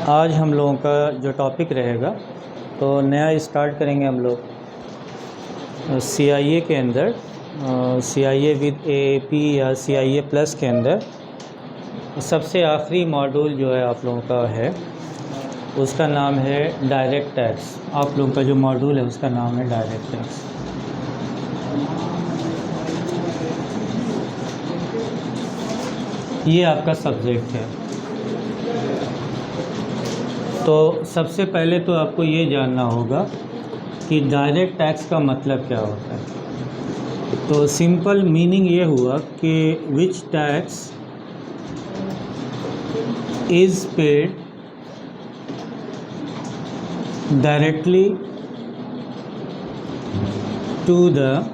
आज हम लोगों का जो टॉपिक रहेगा तो नया स्टार्ट करेंगे हम लोग CIA के अंदर CIA विद AAP या CIA प्लस के अंदर सबसे आखिरी मॉड्यूल जो है आप लोगों का है उसका नाम है डायरेक्ट टैक्स। आप लोगों का जो मॉड्यूल है उसका नाम है डायरेक्ट टैक्स। ये आपका सब्जेक्ट है। तो सबसे पहले तो आपको ये जानना होगा कि डायरेक्ट टैक्स का मतलब क्या होता है। तो सिंपल मीनिंग ये हुआ कि which tax is paid directly to the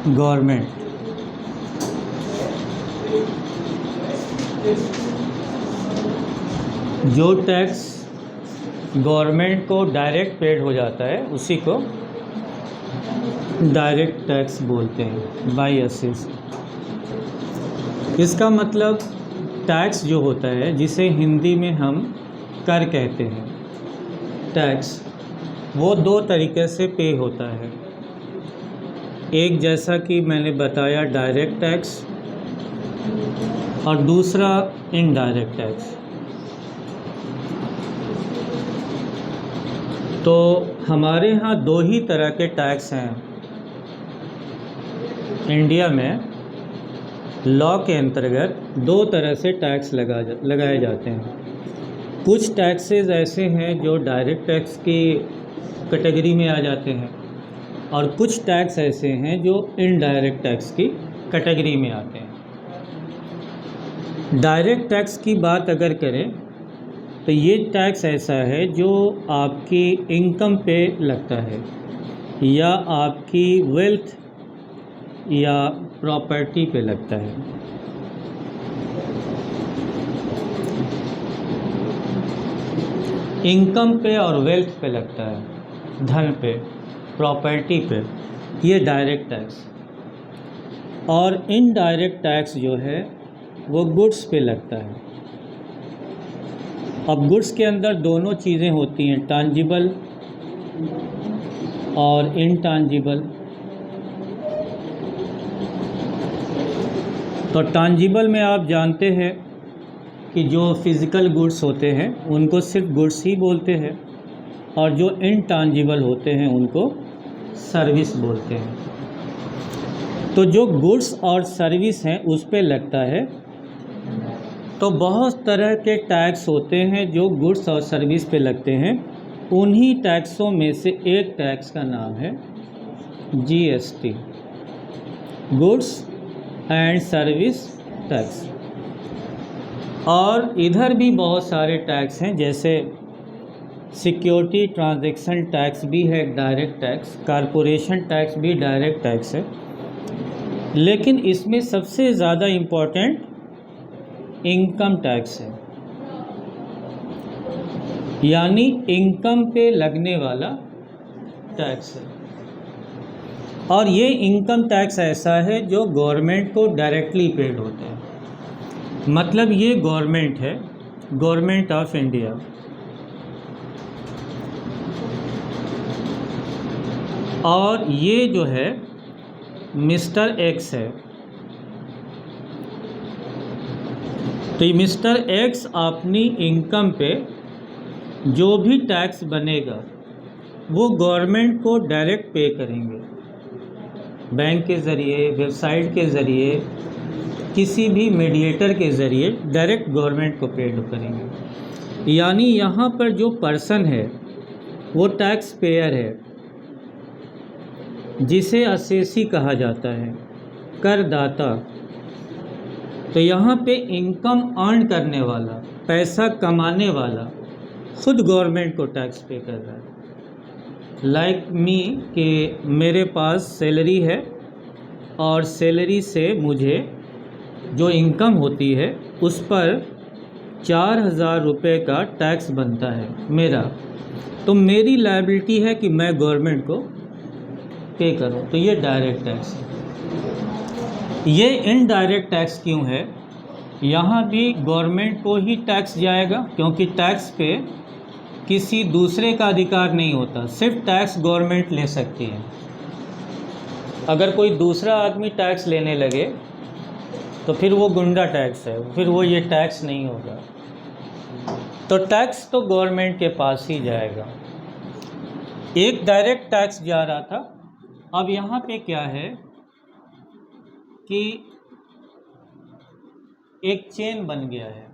government. जो टैक्स गवर्नमेंट को डायरेक्ट पेड हो जाता है उसी को डायरेक्ट टैक्स बोलते हैं, बाय असेस। इसका मतलब टैक्स जो होता है जिसे हिंदी में हम कर कहते हैं, टैक्स वो दो तरीके से पे होता है। एक जैसा कि मैंने बताया डायरेक्ट टैक्स और दूसरा इनडायरेक्ट टैक्स। तो हमारे यहाँ दो ही तरह के टैक्स हैं इंडिया में। लॉ के अंतर्गत दो तरह से टैक्स लगाए जाते हैं। कुछ टैक्सेस ऐसे हैं जो डायरेक्ट टैक्स की कैटेगरी में आ जाते हैं और कुछ टैक्स ऐसे हैं जो इनडायरेक्ट टैक्स की कैटेगरी में आते हैं। डायरेक्ट टैक्स की बात अगर करें तो ये टैक्स ऐसा है जो आपकी इनकम पे लगता है या आपकी वेल्थ या प्रॉपर्टी पे लगता है। इनकम पे और वेल्थ पे लगता है, धन पे, प्रॉपर्टी पे, ये डायरेक्ट टैक्स। और इनडायरेक्ट टैक्स जो है वो गुड्स पे लगता है। अब गुड्स के अंदर दोनों चीज़ें होती हैं, टांजिबल और इनटांजिबल। तो टांजिबल में आप जानते हैं कि जो फिज़िकल गुड्स होते हैं उनको सिर्फ गुड्स ही बोलते हैं और जो इनटांजिबल होते हैं उनको सर्विस बोलते हैं। तो जो गुड्स और सर्विस हैं उस पे लगता है। तो बहुत तरह के टैक्स होते हैं जो गुड्स और सर्विस पे लगते हैं। उन्हीं टैक्सों में से एक टैक्स का नाम है GST, goods and service tax. और इधर भी बहुत सारे टैक्स हैं, जैसे सिक्योरिटी ट्रांजैक्शन टैक्स भी है डायरेक्ट टैक्स, कॉरपोरेशन टैक्स भी डायरेक्ट टैक्स है। लेकिन इसमें सबसे ज़्यादा इम्पोर्टेंट इनकम टैक्स है, यानी इनकम पे लगने वाला टैक्स है। और ये इनकम टैक्स ऐसा है जो गवर्नमेंट को डायरेक्टली पेड होता है। मतलब ये गवर्नमेंट है, गवर्नमेंट ऑफ इंडिया, और ये जो है मिस्टर एक्स है। तो ये मिस्टर एक्स अपनी इनकम पे जो भी टैक्स बनेगा वो गवर्नमेंट को डायरेक्ट पे करेंगे, बैंक के ज़रिए, वेबसाइट के ज़रिए, किसी भी मीडिएटर के ज़रिए डायरेक्ट गवर्नमेंट को पे करेंगे। यानी यहाँ पर जो पर्सन है वो टैक्स पेयर है, जिसे असेसी कहा जाता है, करदाता। तो यहाँ पे इनकम अर्न करने वाला, पैसा कमाने वाला खुद गवर्नमेंट को टैक्स पे कर रहा है। लाइक मी कि मेरे पास सैलरी है और सैलरी से मुझे जो इनकम होती है उस पर 4,000 रुपये का टैक्स बनता है मेरा। तो मेरी लायबिलिटी है कि मैं गवर्नमेंट को पे करूं। तो ये डायरेक्ट टैक्स है। ये इनडायरेक्ट टैक्स क्यों है? यहाँ भी गवर्नमेंट को ही टैक्स जाएगा, क्योंकि टैक्स पे किसी दूसरे का अधिकार नहीं होता, सिर्फ टैक्स गवर्नमेंट ले सकती है। अगर कोई दूसरा आदमी टैक्स लेने लगे तो फिर वो गुंडा टैक्स है, फिर वो ये टैक्स नहीं होगा। तो टैक्स तो गवर्नमेंट के पास ही जाएगा। एक डायरेक्ट टैक्स जा रहा था, अब यहाँ पे क्या है कि एक चेन बन गया है।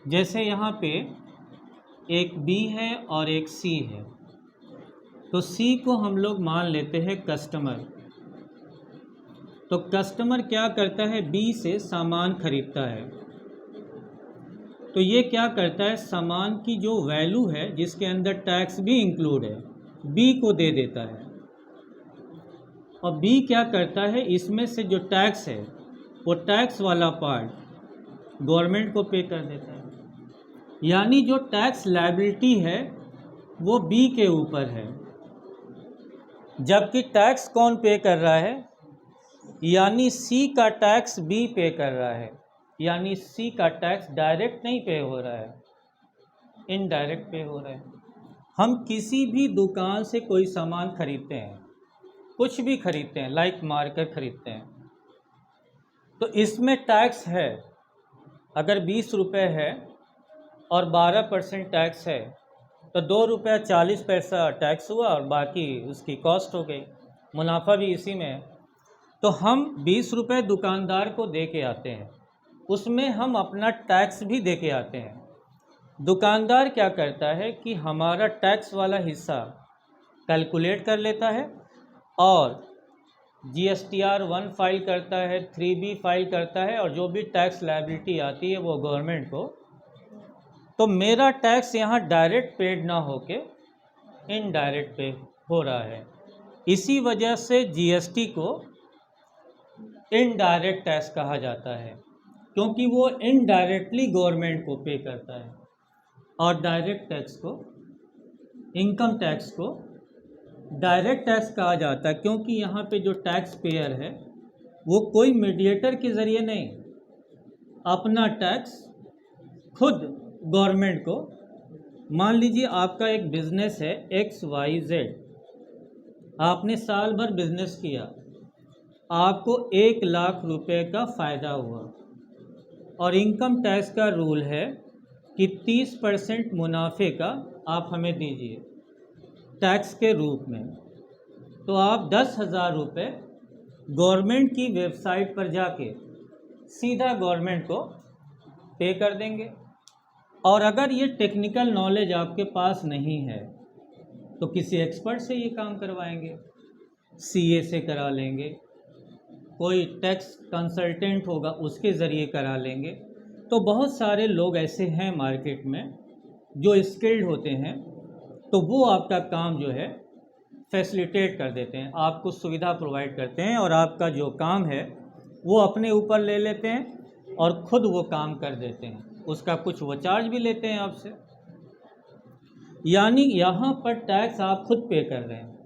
जैसे यहाँ पे एक बी है और एक सी है, तो सी को हम लोग मान लेते हैं कस्टमर। तो कस्टमर क्या करता है, बी से सामान खरीदता है। तो ये क्या करता है, सामान की जो वैल्यू है जिसके अंदर टैक्स भी इंक्लूड है, बी को दे देता है। और बी क्या करता है, इसमें से जो टैक्स है वो टैक्स वाला पार्ट गवर्नमेंट को पे कर देता है। यानी जो टैक्स लायबिलिटी है वो बी के ऊपर है, जबकि टैक्स कौन पे कर रहा है, यानी सी का टैक्स बी पे कर रहा है। यानी सी का टैक्स डायरेक्ट नहीं पे हो रहा है, इनडायरेक्ट पे हो रहा है। हम किसी भी दुकान से कोई सामान खरीदते हैं, कुछ भी खरीदते हैं, लाइक मार्कर खरीदते हैं, तो इसमें टैक्स है। अगर 20 रुपये है और 12% टैक्स है तो 2 रुपये 40 पैसा टैक्स हुआ और बाकी उसकी कॉस्ट हो गई, मुनाफा भी इसी में है। तो हम 20 रुपये दुकानदार को दे के आते हैं, उसमें हम अपना टैक्स भी दे के आते हैं। दुकानदार क्या करता है कि हमारा टैक्स वाला हिस्सा कैलकुलेट कर लेता है और GSTR 1 फाइल करता है, 3B फाइल करता है, और जो भी टैक्स लायबिलिटी आती है वो गवर्नमेंट को। तो मेरा टैक्स यहाँ डायरेक्ट पेड ना होके इनडायरेक्ट पे हो रहा है। इसी वजह से GST को इनडायरेक्ट टैक्स कहा जाता है, क्योंकि वो इनडायरेक्टली गवर्नमेंट को पे करता है। और डायरेक्ट टैक्स को, इनकम टैक्स को डायरेक्ट टैक्स कहा जाता है, क्योंकि यहाँ पे जो टैक्स पेयर है वो कोई मीडिएटर के ज़रिए नहीं, अपना टैक्स खुद गवर्नमेंट को। मान लीजिए आपका एक बिज़नेस है XYZ, आपने साल भर बिज़नेस किया, आपको 1 लाख रुपए का फ़ायदा हुआ, और इनकम टैक्स का रूल है कि 30% मुनाफे का आप हमें दीजिए टैक्स के रूप में। तो आप 10,000 रुपये गवर्नमेंट की वेबसाइट पर जाके सीधा गवर्नमेंट को पे कर देंगे। और अगर ये टेक्निकल नॉलेज आपके पास नहीं है तो किसी एक्सपर्ट से ये काम करवाएंगे, CA से करा लेंगे, कोई टैक्स कंसल्टेंट होगा उसके ज़रिए करा लेंगे। तो बहुत सारे लोग ऐसे हैं मार्केट में जो स्किल्ड होते हैं, तो वो आपका काम जो है फैसिलिटेट कर देते हैं, आपको सुविधा प्रोवाइड करते हैं, और आपका जो काम है वो अपने ऊपर ले लेते हैं और ख़ुद वो काम कर देते हैं। उसका कुछ वो चार्ज भी लेते हैं आपसे। यानी यहाँ पर टैक्स आप खुद पे कर रहे हैं।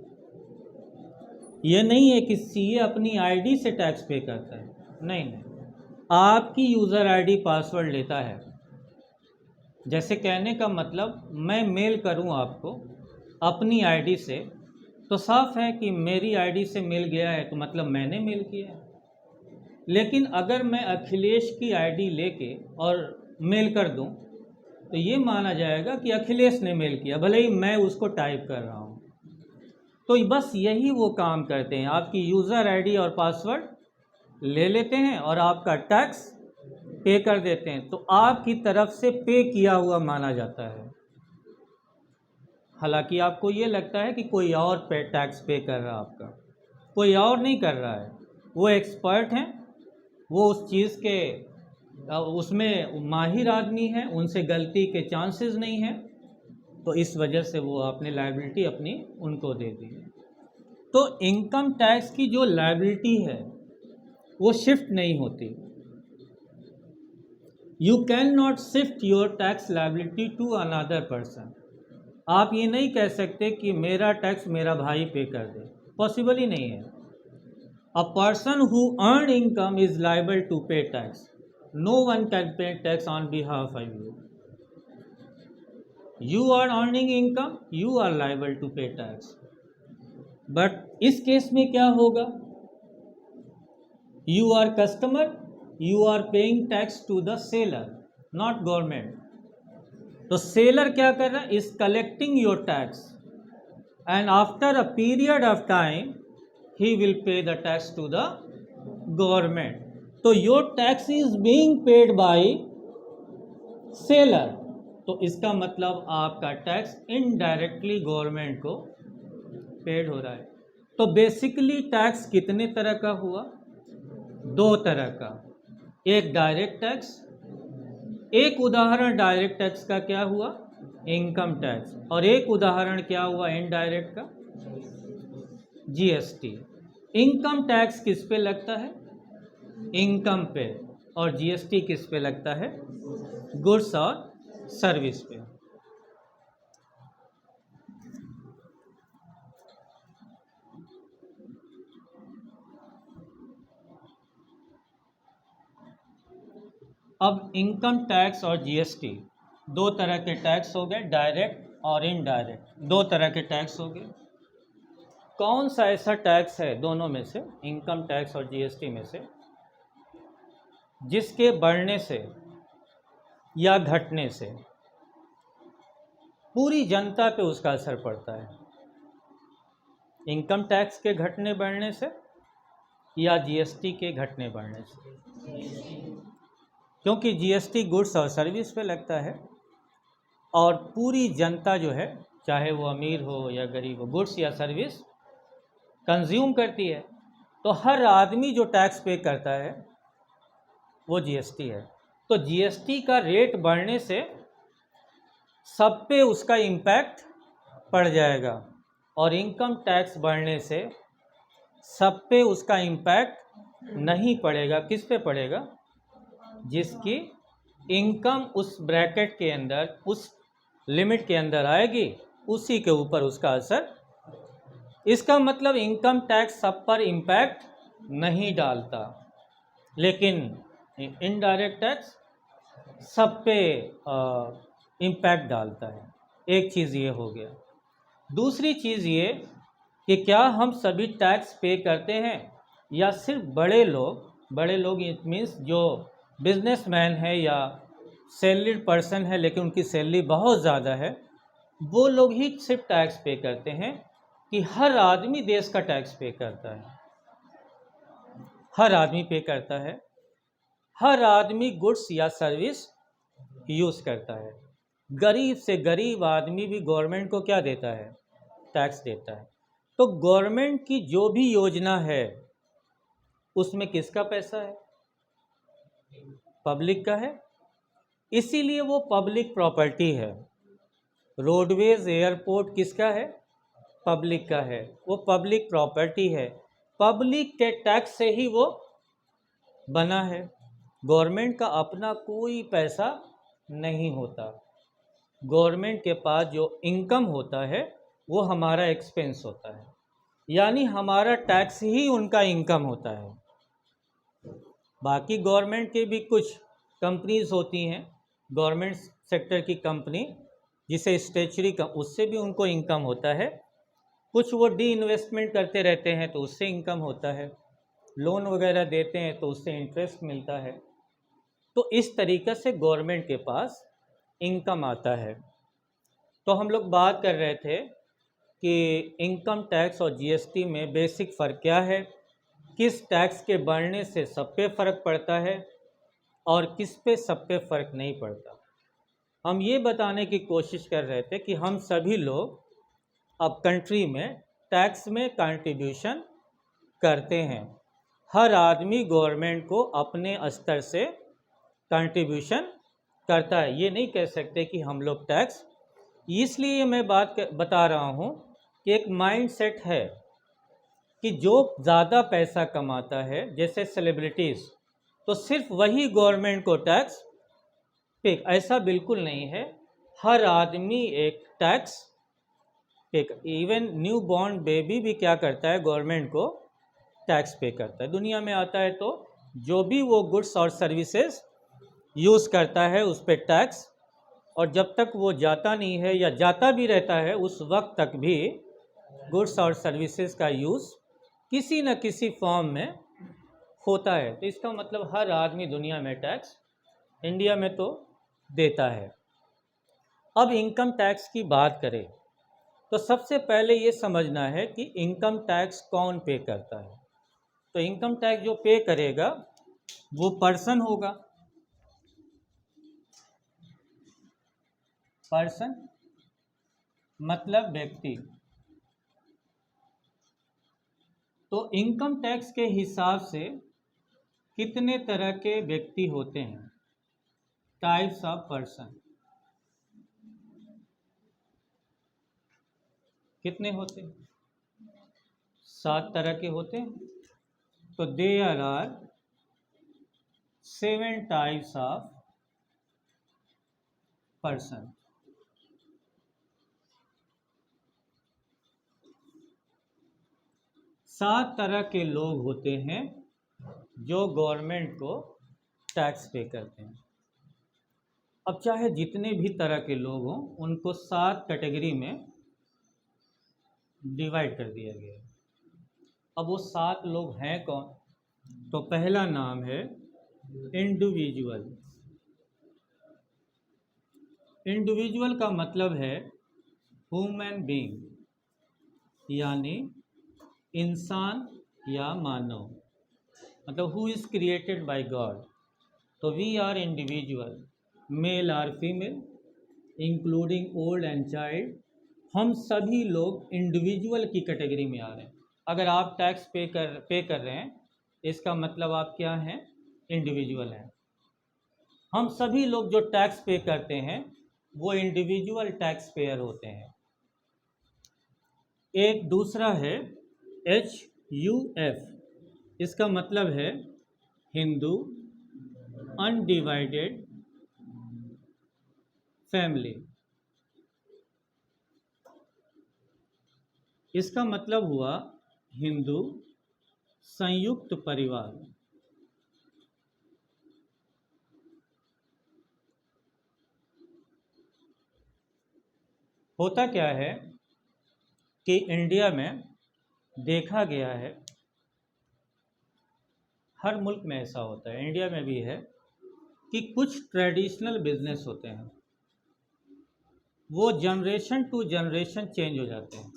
ये नहीं है कि CA अपनी ID से टैक्स पे करता है, नहीं नहीं, आपकी यूज़र ID पासवर्ड लेता है। जैसे कहने का मतलब, मैं मेल करूं आपको अपनी ID से, तो साफ है कि मेरी ID से मेल गया है तो मतलब मैंने मेल किया है। लेकिन अगर मैं अखिलेश की ID लेके और मेल कर दूं तो ये माना जाएगा कि अखिलेश ने मेल किया, भले ही मैं उसको टाइप कर रहा हूं। तो बस यही वो काम करते हैं, आपकी यूज़र ID और पासवर्ड ले लेते हैं और आपका टैक्स पे कर देते हैं, तो आपकी तरफ से पे किया हुआ माना जाता है। हालांकि आपको ये लगता है कि कोई और पे टैक्स पे कर रहा है, आपका कोई और नहीं कर रहा है, वो एक्सपर्ट हैं, वो उस चीज़ के उसमें माहिर आदमी हैं, उनसे गलती के चांसेस नहीं हैं, तो इस वजह से वो आपने लायबिलिटी अपनी उनको दे दी। तो इनकम टैक्स की जो लायबिलिटी है वो शिफ्ट नहीं होती। You can not shift your tax liability to another person. आप ये नहीं कह सकते कि मेरा टैक्स मेरा भाई पे कर दे, पॉसिबल ही नहीं है। A person who earn income is liable to pay tax. No one can pay tax on behalf of you. You are earning income, you are liable to pay tax. But इस case में क्या होगा? You are customer, you are paying tax to the seller, not government. तो seller क्या कर रहा है? Is collecting your tax and after a period of time he will pay the tax to the government. तो your tax is being paid by seller. तो इसका मतलब आपका टैक्स इनडायरेक्टली गवर्नमेंट को पेड हो रहा है. तो बेसिकली टैक्स कितने तरह का हुआ? दो तरह का. एक डायरेक्ट टैक्स. एक उदाहरण डायरेक्ट टैक्स का क्या हुआ? Income tax. और एक उदाहरण क्या हुआ इनडायरेक्ट का? जीएसटी. इनकम टैक्स किस पे लगता है? इनकम पे. और जीएसटी किस पे लगता है? गुड्स और सर्विस पे. अब इनकम टैक्स और जीएसटी दो तरह के टैक्स हो गए, डायरेक्ट और इनडायरेक्ट. दो तरह के टैक्स हो गए. कौन सा ऐसा टैक्स है दोनों में से, इनकम टैक्स और जीएसटी में से, जिसके बढ़ने से या घटने से पूरी जनता पे उसका असर पड़ता है? इनकम टैक्स के घटने बढ़ने से या जीएसटी के घटने बढ़ने से? क्योंकि जीएसटी गुड्स और सर्विस पे लगता है और पूरी जनता जो है, चाहे वो अमीर हो या गरीब हो, गुड्स या सर्विस कंज्यूम करती है. तो हर आदमी जो टैक्स पे करता है वो जीएसटी है. तो जीएसटी का रेट बढ़ने से सब पे उसका इम्पैक्ट पड़ जाएगा और इनकम टैक्स बढ़ने से सब पे उसका इम्पैक्ट नहीं पड़ेगा. किस पे पड़ेगा? जिसकी इनकम उस ब्रैकेट के अंदर, उस लिमिट के अंदर आएगी, उसी के ऊपर उसका असर. इसका मतलब इनकम टैक्स सब पर इम्पैक्ट नहीं डालता, लेकिन इनडायरेक्ट टैक्स सब पे इम्पैक्ट डालता है. एक चीज़ ये हो गया. दूसरी चीज़ ये कि क्या हम सभी टैक्स पे करते हैं या सिर्फ बड़े लोग? बड़े लोग इट मीन्स जो बिजनेसमैन है या सैलरीड पर्सन है लेकिन उनकी सैलरी बहुत ज़्यादा है, वो लोग ही सिर्फ टैक्स पे करते हैं कि हर आदमी देश का टैक्स पे करता है? हर आदमी पे करता है. हर आदमी गुड्स या सर्विस यूज़ करता है. गरीब से गरीब आदमी भी गवर्नमेंट को क्या देता है? टैक्स देता है. तो गवर्नमेंट की जो भी योजना है उसमें किसका पैसा है? पब्लिक का है. इसीलिए वो पब्लिक प्रॉपर्टी है. रोडवेज, एयरपोर्ट किसका है? पब्लिक का है. वो पब्लिक प्रॉपर्टी है. पब्लिक के टैक्स से ही वो बना है. गवर्नमेंट का अपना कोई पैसा नहीं होता. गवर्नमेंट के पास जो इनकम होता है वो हमारा एक्सपेंस होता है, यानी हमारा टैक्स ही उनका इनकम होता है. बाकी गवर्नमेंट के भी कुछ कंपनीज होती हैं, गवर्नमेंट सेक्टर की कंपनी जिसे स्टेचुरी का, उससे भी उनको इनकम होता है. कुछ वो डी इन्वेस्टमेंट करते रहते हैं तो उससे इनकम होता है. लोन वगैरह देते हैं तो उससे इंटरेस्ट मिलता है. तो इस तरीक़े से गवर्नमेंट के पास इनकम आता है. तो हम लोग बात कर रहे थे कि इनकम टैक्स और जीएसटी में बेसिक फ़र्क क्या है, किस टैक्स के बढ़ने से सब पे फ़र्क पड़ता है और किस पे सब पे फ़र्क नहीं पड़ता. हम ये बताने की कोशिश कर रहे थे कि हम सभी लोग अब कंट्री में टैक्स में कंट्रीब्यूशन करते हैं. हर आदमी गवर्नमेंट को अपने स्तर से कंट्रीब्यूशन करता है. ये नहीं कह सकते कि हम लोग टैक्स. इसलिए मैं बता रहा हूँ कि एक माइंड सेट है कि जो ज़्यादा पैसा कमाता है, जैसे सेलिब्रिटीज़, तो सिर्फ वही गवर्नमेंट को टैक्स पे. ऐसा बिल्कुल नहीं है. हर आदमी एक टैक्स पे. इवन न्यू बॉर्न बेबी भी क्या करता है? गवर्नमेंट को टैक्स पे करता है. दुनिया में आता है तो जो भी वो गुड्स और सर्विसेज यूज़ करता है उस पर टैक्स, और जब तक वो जाता नहीं है या जाता भी रहता है उस वक्त तक भी गुड्स और सर्विसेज का यूज़ किसी न किसी फॉर्म में होता है। तो इसका मतलब हर आदमी दुनिया में टैक्स इंडिया में तो देता है। अब इनकम टैक्स की बात करें तो सबसे पहले ये समझना है कि इनकम टैक्स कौन पे करता है। तो इनकम टैक्स जो पे करेगा वो पर्सन होगा। पर्सन मतलब व्यक्ति। तो इनकम टैक्स के हिसाब से कितने तरह के व्यक्ति होते हैं, टाइप्स ऑफ पर्सन, कितने होते हैं? 7 तरह के होते हैं। तो there are 7 types of person. सात तरह के लोग होते हैं जो गवर्नमेंट को टैक्स पे करते हैं। अब चाहे जितने भी तरह के लोग हों उनको 7 कैटेगरी में डिवाइड कर दिया गया है। अब वो 7 लोग हैं कौन? तो पहला नाम है इंडिविजुअल। इंडिविजुअल का मतलब है ह्यूमन बीइंग, यानी इंसान या मानव, मतलब who is created by God. तो वी आर इंडिविजुअल, मेल और female including old and child. हम सभी लोग इंडिविजुअल की कैटेगरी में आ रहे हैं। अगर आप टैक्स पे कर रहे हैं इसका मतलब आप क्या हैं? इंडिविजुअल हैं। हम सभी लोग जो टैक्स पे करते हैं वो इंडिविजुअल टैक्स पेयर होते हैं। एक दूसरा है HUF, इसका मतलब है हिंदू अनडिवाइडेड फैमिली। इसका मतलब हुआ हिंदू संयुक्त परिवार। होता क्या है कि इंडिया में देखा गया है, हर मुल्क में ऐसा होता है, इंडिया में भी है, कि कुछ ट्रेडिशनल बिजनेस होते हैं वो जनरेशन टू जनरेशन चेंज हो जाते हैं।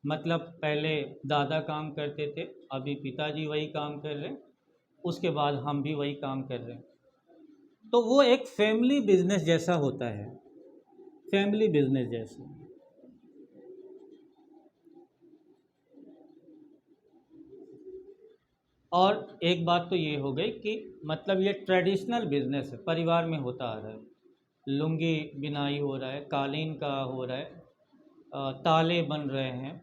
मतलब पहले दादा काम करते थे, अभी पिताजी वही काम कर रहे हैं, उसके बाद हम भी वही काम कर रहे हैं। तो वो एक फैमिली बिजनेस जैसा होता है, फैमिली बिजनेस जैसा। और एक बात तो ये हो गई कि मतलब ये ट्रेडिशनल बिजनेस है, परिवार में होता आ रहा है। लुंगी बिनाई हो रहा है, कालीन का हो रहा है, ताले बन रहे हैं,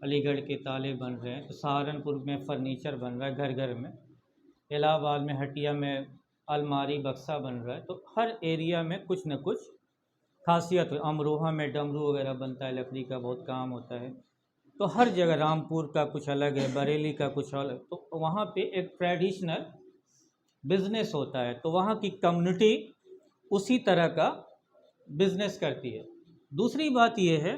अलीगढ़ के ताले बन रहे हैं, तो सहारनपुर में फर्नीचर बन रहा है घर घर में, इलाहाबाद में हटिया में अलमारी बक्सा बन रहा है। तो हर एरिया में कुछ न कुछ खासियत है। अमरोहा में डमरू वगैरह बनता है, लकड़ी का बहुत काम होता है। तो हर जगह रामपुर का कुछ अलग है, बरेली का कुछ अलग। तो वहाँ पे एक ट्रेडिशनल बिजनेस होता है, तो वहाँ की कम्युनिटी उसी तरह का बिजनेस करती है। दूसरी बात यह है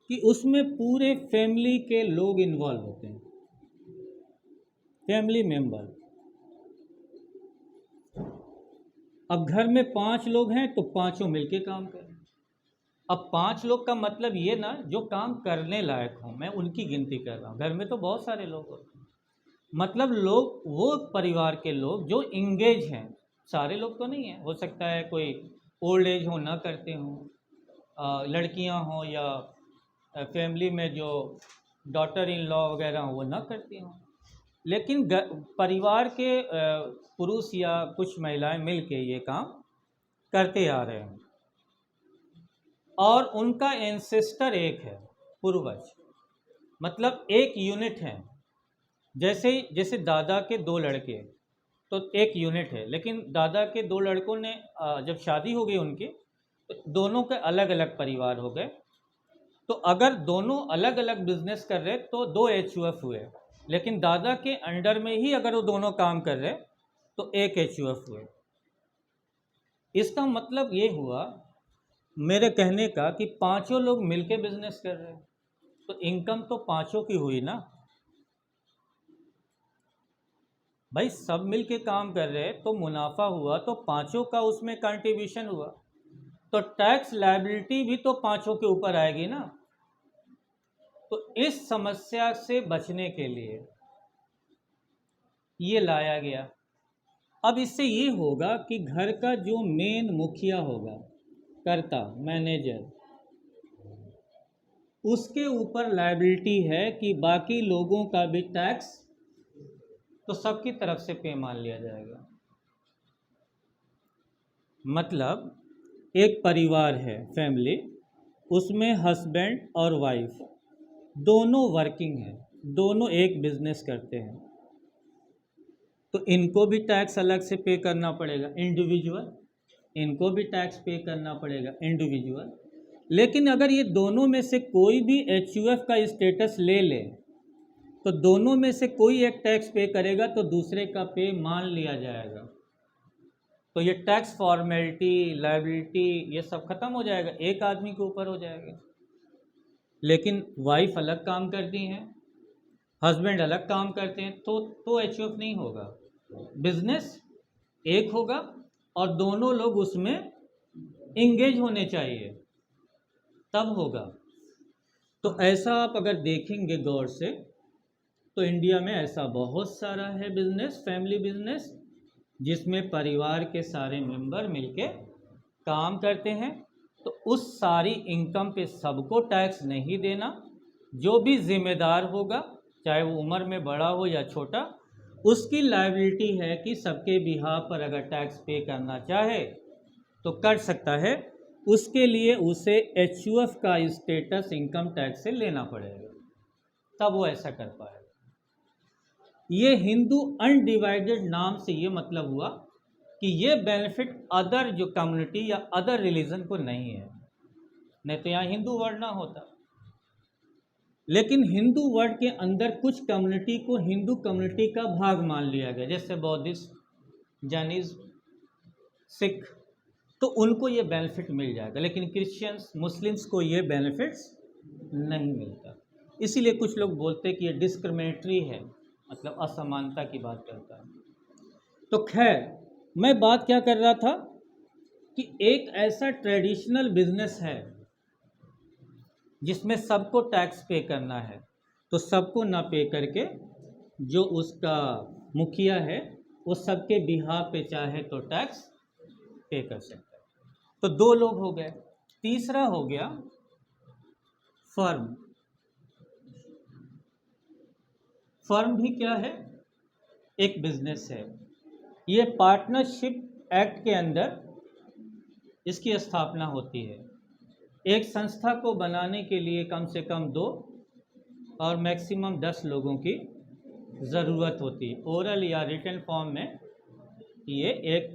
कि उसमें पूरे फैमिली के लोग इन्वॉल्व होते हैं, फैमिली मेंबर। अब घर में 5 लोग हैं तो पांचों मिलके काम करें। अब 5 लोग का मतलब ये ना जो काम करने लायक हों, मैं उनकी गिनती कर रहा हूँ। घर में तो बहुत सारे लोग होते हैं, मतलब लोग वो परिवार के लोग जो इंगेज हैं। सारे लोग तो नहीं हैं, हो सकता है कोई ओल्ड एज हो ना करते हों, लड़कियां हों, या फैमिली में जो डॉटर इन लॉ वगैरह हों वो ना करती हों। लेकिन परिवार के पुरुष या कुछ महिलाएं मिल के ये काम करते आ रहे हैं, और उनका एंसेस्टर एक है, पूर्वज, मतलब एक यूनिट है। जैसे जैसे दादा के 2 लड़के तो एक यूनिट है, लेकिन दादा के 2 लड़कों ने जब शादी हो गई उनकी, तो दोनों के अलग अलग परिवार हो गए। तो अगर दोनों अलग अलग बिजनेस कर रहे तो 2 HUF हुए, लेकिन दादा के अंडर में ही अगर वो दोनों काम कर रहे तो एक HUF हुए। इसका मतलब ये हुआ मेरे कहने का कि पांचों लोग मिलके बिजनेस कर रहे हैं, तो इनकम तो पांचों की हुई ना भाई। सब मिलके काम कर रहे हैं तो मुनाफा हुआ, तो पांचों का उसमें कंट्रीब्यूशन हुआ, तो टैक्स लायबिलिटी भी तो पांचों के ऊपर आएगी ना। तो इस समस्या से बचने के लिए ये लाया गया। अब इससे ये होगा कि घर का जो मेन मुखिया होगा, कर्ता, मैनेजर, उसके ऊपर लायबिलिटी है कि बाकी लोगों का भी टैक्स तो सबकी तरफ से पे मान लिया जाएगा। मतलब एक परिवार है, फैमिली, उसमें हस्बैंड और वाइफ दोनों वर्किंग हैं, दोनों एक बिजनेस करते हैं, तो इनको भी टैक्स अलग से पे करना पड़ेगा इंडिविजुअल, इनको भी टैक्स पे करना पड़ेगा इंडिविजुअल। लेकिन अगर ये दोनों में से कोई भी एचयूएफ का स्टेटस ले ले तो दोनों में से कोई एक टैक्स पे करेगा तो दूसरे का पे मान लिया जाएगा। तो ये टैक्स फॉर्मेलिटी, लायबिलिटी, ये सब खत्म हो जाएगा, एक आदमी के ऊपर हो जाएगा। लेकिन वाइफ अलग काम करती हैं, हस्बैंड अलग काम करते हैं, तो एचयूएफ नहीं होगा। बिजनेस एक होगा और दोनों लोग उसमें इंगेज होने चाहिए, तब होगा। तो ऐसा आप अगर देखेंगे गौर से तो इंडिया में ऐसा बहुत सारा है बिजनेस, फैमिली बिजनेस, जिसमें परिवार के सारे मेंबर मिलके काम करते हैं। तो उस सारी इनकम पे सबको टैक्स नहीं देना। जो भी जिम्मेदार होगा, चाहे वो उम्र में बड़ा हो या छोटा, उसकी लायबिलिटी है कि सबके बिहाफ पर अगर टैक्स पे करना चाहे तो कर सकता है। उसके लिए उसे एचयूएफ का स्टेटस इनकम टैक्स से लेना पड़ेगा, तब वो ऐसा कर पाएगा। ये हिंदू अनडिवाइडेड नाम से ये मतलब हुआ कि ये बेनिफिट अदर जो कम्युनिटी या अदर रिलीजन को नहीं है, नहीं तो यहाँ हिंदू वर्ड ना होता। लेकिन हिंदू वर्ड के अंदर कुछ कम्युनिटी को हिंदू कम्युनिटी का भाग मान लिया गया, जैसे बौद्धिस्ट, जैनिज्म, सिख, तो उनको ये बेनिफिट मिल जाएगा। लेकिन क्रिश्चियंस, मुस्लिम्स को ये बेनिफिट्स नहीं मिलता। इसीलिए कुछ लोग बोलते हैं कि ये डिस्क्रिमिनेटरी है, मतलब असमानता की बात करता है। तो खैर, मैं बात क्या कर रहा था कि एक ऐसा ट्रेडिशनल बिजनेस है जिसमें सबको टैक्स पे करना है, तो सबको ना पे करके जो उसका मुखिया है वो सबके बिहाफ पे चाहे तो टैक्स पे कर सकता है। तो दो लोग हो गए। तीसरा हो गया फर्म। फर्म भी क्या है? एक बिजनेस है। ये पार्टनरशिप एक्ट के अंदर इसकी स्थापना होती है। एक संस्था को बनाने के लिए कम से कम 2 और मैक्सिमम 10 लोगों की ज़रूरत होती है। ओरल या रिटन फॉर्म में ये एक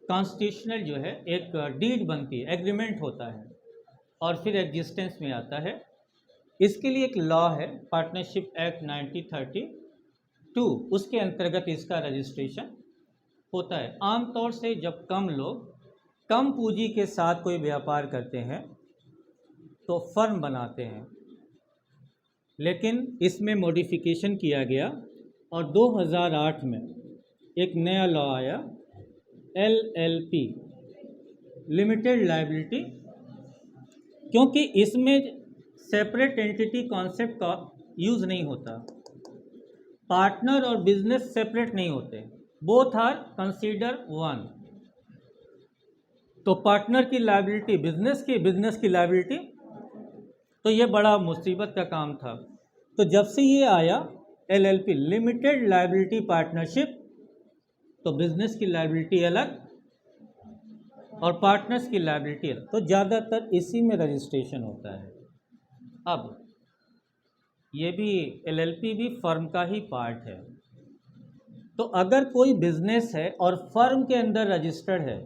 कॉन्स्टिट्यूशनल जो है एक डीड बनती है, एग्रीमेंट होता है और फिर एग्जिस्टेंस में आता है। इसके लिए एक लॉ है, पार्टनरशिप एक्ट 1932, उसके अंतर्गत इसका रजिस्ट्रेशन होता है। आमतौर से जब कम लोग कम पूंजी के साथ कोई व्यापार करते हैं तो फर्म बनाते हैं, लेकिन इसमें मॉडिफिकेशन किया गया और 2008 में एक नया लॉ आया, LLP, लिमिटेड लायबिलिटी, क्योंकि इसमें सेपरेट एंटिटी कॉन्सेप्ट का यूज़ नहीं होता। पार्टनर और बिजनेस सेपरेट नहीं होते, बोथ आर कंसीडर वन। तो पार्टनर की लायबिलिटी बिजनेस की लायबिलिटी, तो ये बड़ा मुसीबत का काम था। तो जब से ये आया LLP, लिमिटेड लायबिलिटी पार्टनरशिप, तो बिजनेस की लायबिलिटी अलग और पार्टनर्स की लायबिलिटी अलग, तो ज़्यादातर इसी में रजिस्ट्रेशन होता है। अब ये भी LLP भी फर्म का ही पार्ट है। तो अगर कोई बिजनेस है और फर्म के अंदर रजिस्टर्ड है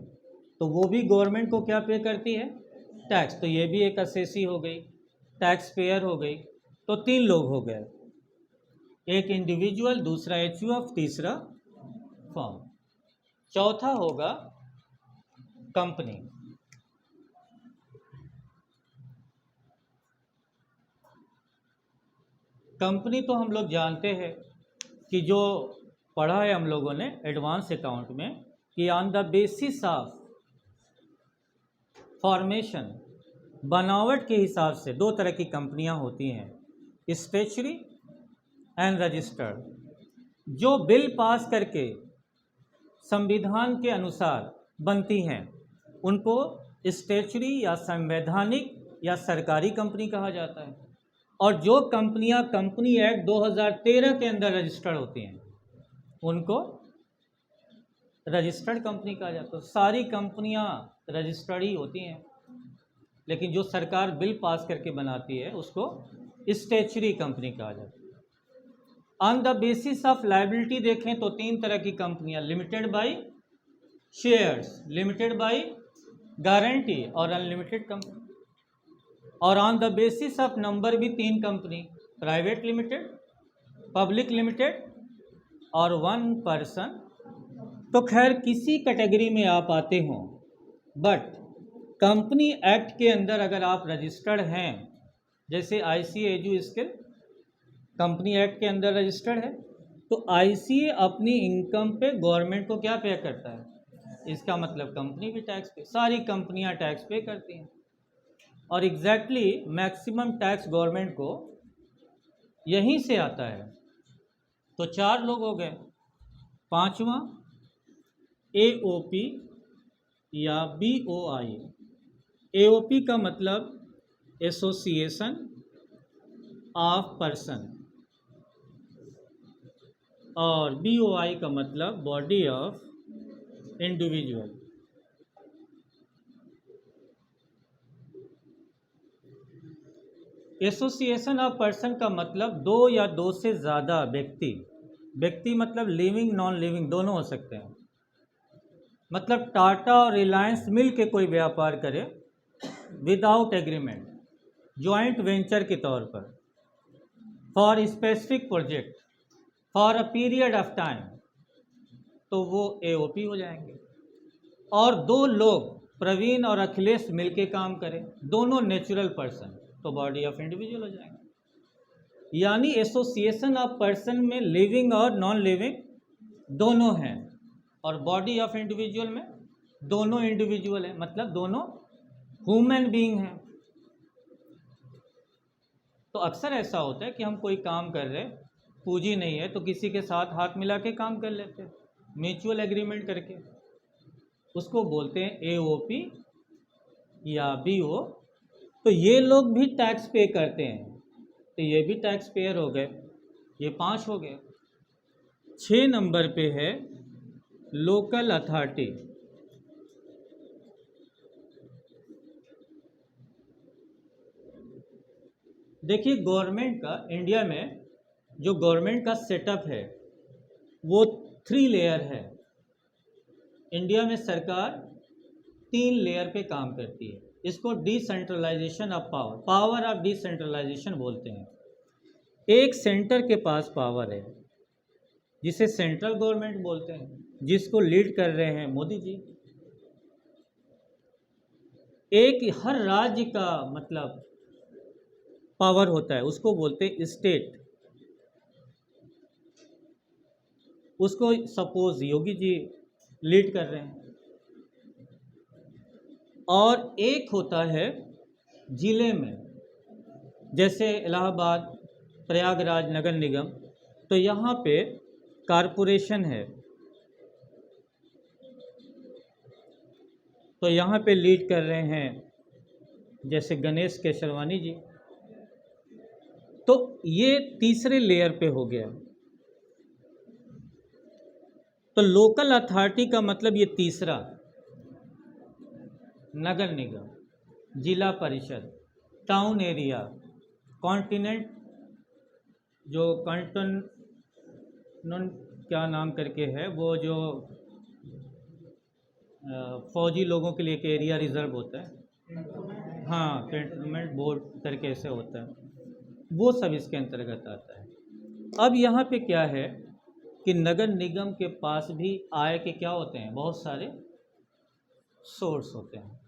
तो वो भी गवर्नमेंट को क्या पे करती है? टैक्स। तो ये भी एक असेसी हो गई, टैक्स पेयर हो गई। तो 3 लोग हो गए, एक इंडिविजुअल, दूसरा एचयूएफ, तीसरा फर्म। चौथा होगा कंपनी। कंपनी तो हम लोग जानते हैं कि जो पढ़ा है हम लोगों ने एडवांस अकाउंट में कि on the basis of formation, बनावट के हिसाब से दो तरह की कंपनियां होती हैं, स्टैच्यूटरी एंड रजिस्टर्ड। जो बिल पास करके संविधान के अनुसार बनती हैं उनको स्टैच्यूटरी या संवैधानिक या सरकारी कंपनी कहा जाता है, और जो कंपनियां कंपनी एक्ट 2013 के अंदर रजिस्टर्ड होती हैं उनको रजिस्टर्ड कंपनी कहा जाता है। सारी कंपनियां रजिस्टर्ड ही होती हैं, लेकिन जो सरकार बिल पास करके बनाती है उसको स्टैच्यूटरी कंपनी कहा जाता है। On the basis of liability देखें तो तीन तरह की कंपनियां, limited by shares, limited by guarantee और अनलिमिटेड कंपनी। और on the basis of number भी तीन company, private limited, public limited और वन पर्सन। तो खैर किसी कैटेगरी में आप आते हों, बट कंपनी एक्ट के अंदर अगर आप रजिस्टर्ड हैं, जैसे ICA edu skill company act के अंदर रजिस्टर्ड है, तो आईसीए अपनी इनकम पे गवर्नमेंट को क्या पे करता है, इसका मतलब कंपनी भी टैक्स पे, सारी कंपनियां टैक्स पे करती हैं। और एग्जैक्टली मैक्सिमम टैक्स गवर्नमेंट को यहीं से आता है। तो चार लोग हो गए। पांचवा एओपी या बीओआई। एओपी का मतलब एसोसिएशन ऑफ पर्सन और बीओआई का मतलब body of individual. Association of person का मतलब दो या दो से ज़्यादा व्यक्ति, व्यक्ति मतलब लिविंग नॉन लिविंग दोनों हो सकते हैं। मतलब टाटा और रिलायंस मिल के कोई व्यापार करे विदाउट एग्रीमेंट, जॉइंट वेंचर के तौर पर, for specific project for a period of time, तो वो एओपी हो जाएंगे। और दो लोग प्रवीण और अखिलेश मिलके काम करें, दोनों नेचुरल पर्सन, तो बॉडी ऑफ इंडिविजुअल हो जाएंगे। यानी एसोसिएशन ऑफ पर्सन में लिविंग और नॉन लिविंग दोनों हैं, और बॉडी ऑफ इंडिविजुअल में दोनों इंडिविजुअल हैं, मतलब दोनों ह्यूमन बीइंग हैं। तो अक्सर ऐसा होता है कि हम कोई काम कर रहे, पूंजी नहीं है तो किसी के साथ हाथ मिला के काम कर लेते हैं, म्यूचुअल एग्रीमेंट करके, उसको बोलते हैं एओपी या बीओ। तो ये लोग भी टैक्स पे करते हैं, तो ये भी टैक्स पेयर हो गए। ये 5 हो गए। 6 नंबर पे है लोकल अथॉरिटी। देखिए गवर्नमेंट का, इंडिया में जो गवर्नमेंट का सेटअप है वो 3 लेयर है। इंडिया में सरकार 3 लेयर पे काम करती है। इसको decentralisation of power, power of decentralisation बोलते हैं। एक सेंटर के पास पावर है जिसे सेंट्रल गवर्नमेंट बोलते हैं, जिसको लीड कर रहे हैं मोदी जी। एक हर राज्य का मतलब पावर होता है, उसको बोलते हैं स्टेट। उसको सपोज योगी जी लीड कर रहे हैं। और एक होता है जिले में, जैसे इलाहाबाद, प्रयागराज नगर निगम, तो यहाँ पे कारपोरेशन है, तो यहाँ पे लीड कर रहे हैं जैसे गणेश केशरवानी जी। तो ये तीसरे लेयर पे हो गया। तो लोकल अथॉरिटी का मतलब ये तीसरा, नगर निगम, जिला परिषद, टाउन एरिया, कॉन्टिनेंट, जो कंटन क्या नाम करके है, वो जो फौजी लोगों के लिए एक एरिया रिजर्व होता है, हाँ कैंटोनमेंट बोर्ड करके ऐसे होता है, वो सब इसके अंतर्गत आता है। अब यहाँ पे क्या है कि नगर निगम के पास भी आय के क्या होते हैं, बहुत सारे सोर्स होते हैं।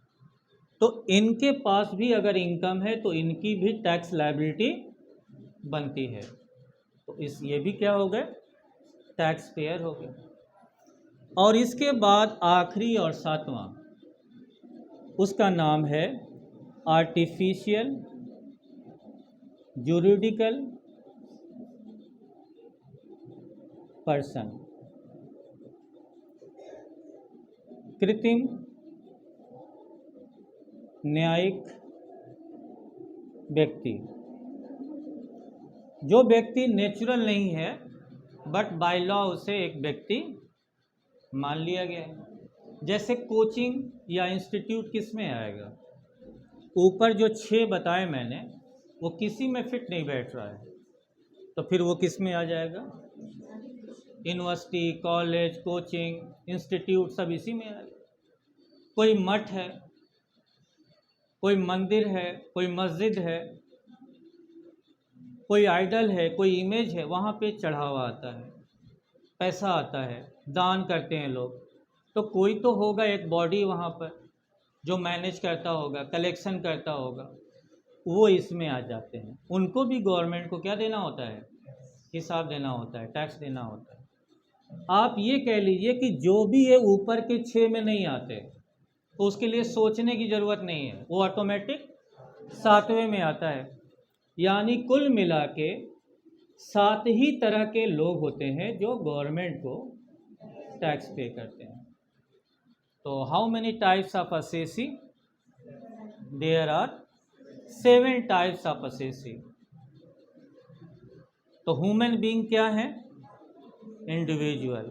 तो इनके पास भी अगर इनकम है तो इनकी भी टैक्स लायबिलिटी बनती है। तो ये भी क्या हो गए, टैक्स पेयर हो गए। और इसके बाद आखिरी और सातवां, उसका नाम है आर्टिफिशियल जुरिडिकल पर्सन, कृत्रिम न्यायिक व्यक्ति। जो व्यक्ति नेचुरल नहीं है बट बाय लॉ उसे एक व्यक्ति मान लिया गया है। जैसे कोचिंग या इंस्टीट्यूट किस में आएगा, ऊपर जो 6 बताए मैंने वो किसी में फिट नहीं बैठ रहा है, तो फिर वो किस में आ जाएगा, यूनिवर्सिटी, कॉलेज, कोचिंग, इंस्टीट्यूट सब इसी में आएगा। कोई मठ है, कोई मंदिर है, कोई मस्जिद है, कोई आइडल है, कोई इमेज है, वहाँ पे चढ़ावा आता है, पैसा आता है, दान करते हैं लोग, तो कोई तो होगा एक बॉडी वहाँ पर जो मैनेज करता होगा, कलेक्शन करता होगा, वो इसमें आ जाते हैं। उनको भी गवर्नमेंट को क्या देना होता है, हिसाब देना होता है, टैक्स देना होता है। आप ये कह लीजिए कि जो भी ये ऊपर के 6 में नहीं आते तो उसके लिए सोचने की ज़रूरत नहीं है, वो ऑटोमेटिक 7वें में आता है। यानी कुल मिला के 7 ही तरह के लोग होते हैं जो गवर्नमेंट को टैक्स पे करते हैं। तो how many types of assessee, there are 7 types of assessee. तो ह्यूमन बीइंग क्या है, इंडिविजुअल।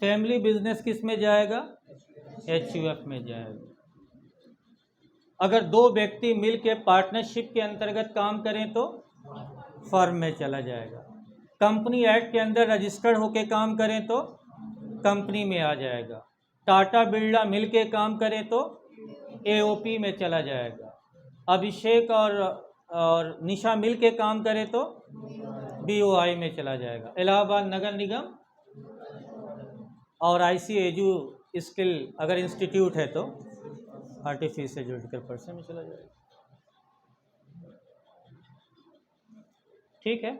फैमिली बिजनेस किस में जाएगा, HUF में जाएगा। अगर 2 व्यक्ति मिल के पार्टनरशिप के अंतर्गत काम करें तो फर्म में चला जाएगा। कंपनी एक्ट के अंदर रजिस्टर्ड होकर काम करें तो कंपनी में आ जाएगा। टाटा बिरला मिल के काम करें तो AOP में चला जाएगा। अभिषेक और निशा मिल के काम करें तो BOI में चला जाएगा। इलाहाबाद नगर निगम और IC एजू स्किल अगर इंस्टीट्यूट है तो आर्टिफिशियल जुरिडिकल पर्सन में चला जाएगा। ठीक है।